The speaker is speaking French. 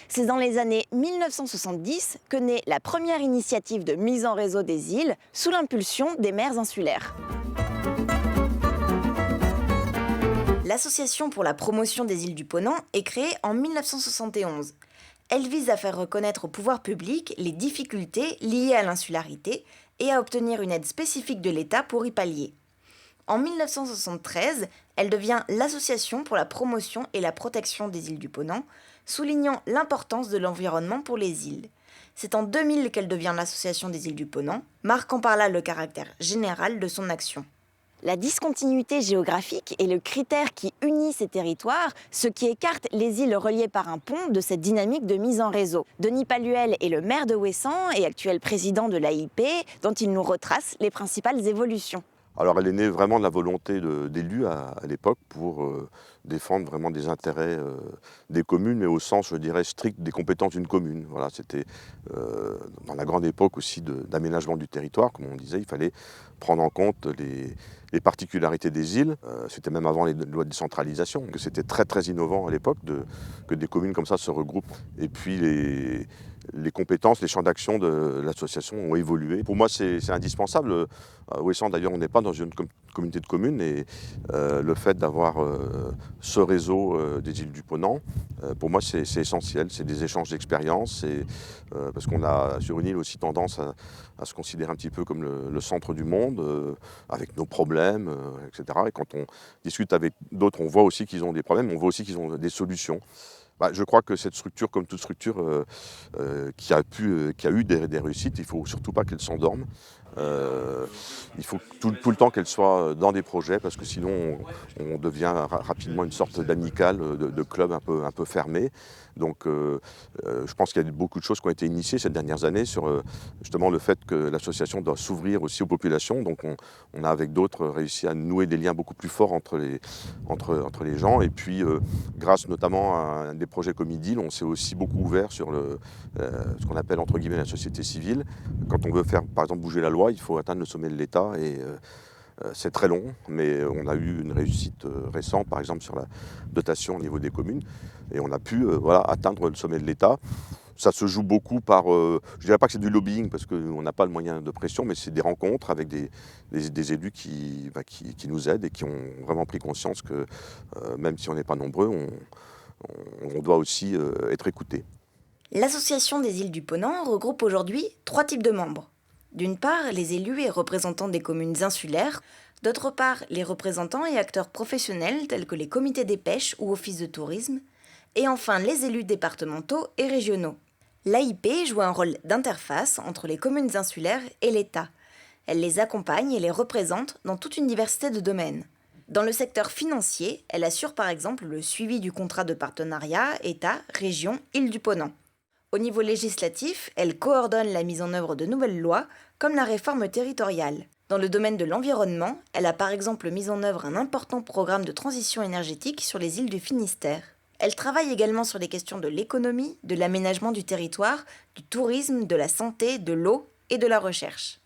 C'est dans les années 1970 que naît la première initiative de mise en réseau des îles sous l'impulsion des maires insulaires. L'Association pour la promotion des îles du Ponant est créée en 1971. Elle vise à faire reconnaître au pouvoir public les difficultés liées à l'insularité et à obtenir une aide spécifique de l'État pour y pallier. En 1973, elle devient l'Association pour la promotion et la protection des îles du Ponant, soulignant l'importance de l'environnement pour les îles. C'est en 2000 qu'elle devient l'Association des îles du Ponant, marquant par là le caractère général de son action. La discontinuité géographique est le critère qui unit ces territoires, ce qui écarte les îles reliées par un pont de cette dynamique de mise en réseau. Denis Paluel est le maire de Ouessant et actuel président de l'AIP, dont il nous retrace les principales évolutions. Alors elle est née vraiment de la volonté d'élus à l'époque pour défendre vraiment des intérêts des communes, mais au sens, je dirais, strict des compétences d'une commune. Voilà, c'était dans la grande époque aussi d'aménagement du territoire, comme on disait, il fallait prendre en compte les particularités des îles. C'était même avant les lois de décentralisation, que c'était très très innovant à l'époque que des communes comme ça se regroupent. Et puis les compétences, les champs d'action de l'association ont évolué. Pour moi, c'est indispensable. À Ouessant, d'ailleurs, on n'est pas dans une communauté de communes et le fait d'avoir ce réseau des îles du Ponant, pour moi, c'est essentiel. C'est des échanges d'expériences parce qu'on a sur une île aussi tendance à se considérer un petit peu comme le centre du monde, avec nos problèmes, etc. Et quand on discute avec d'autres, on voit aussi qu'ils ont des problèmes, on voit aussi qu'ils ont des solutions. Je crois que cette structure, comme toute structure qui a eu des réussites, il ne faut surtout pas qu'elle s'endorme. Il faut tout le temps qu'elle soit dans des projets, parce que sinon on devient rapidement une sorte d'amicale, de club un peu fermé. Donc je pense qu'il y a beaucoup de choses qui ont été initiées ces dernières années sur justement le fait que l'association doit s'ouvrir aussi aux populations. Donc on a avec d'autres réussi à nouer des liens beaucoup plus forts entre les gens. Et puis grâce notamment à des projets comme IDIL, on s'est aussi beaucoup ouvert sur ce qu'on appelle entre guillemets la société civile. Quand on veut faire par exemple bouger la loi, il faut atteindre le sommet de l'État et c'est très long, mais on a eu une réussite récente, par exemple sur la dotation au niveau des communes, et on a pu atteindre le sommet de l'État. Ça se joue beaucoup par, je ne dirais pas que c'est du lobbying, parce qu'on n'a pas le moyen de pression, mais c'est des rencontres avec des élus qui nous aident et qui ont vraiment pris conscience que même si on n'est pas nombreux, on doit aussi être écouté. L'Association des îles du Ponant regroupe aujourd'hui 3 types de membres. D'une part, les élus et représentants des communes insulaires, d'autre part, les représentants et acteurs professionnels tels que les comités des pêches ou offices de tourisme, et enfin les élus départementaux et régionaux. L'AIP joue un rôle d'interface entre les communes insulaires et l'État. Elle les accompagne et les représente dans toute une diversité de domaines. Dans le secteur financier, elle assure par exemple le suivi du contrat de partenariat État-Région Île-du-Ponant. Au niveau législatif, elle coordonne la mise en œuvre de nouvelles lois, comme la réforme territoriale. Dans le domaine de l'environnement, elle a par exemple mis en œuvre un important programme de transition énergétique sur les îles du Finistère. Elle travaille également sur les questions de l'économie, de l'aménagement du territoire, du tourisme, de la santé, de l'eau et de la recherche.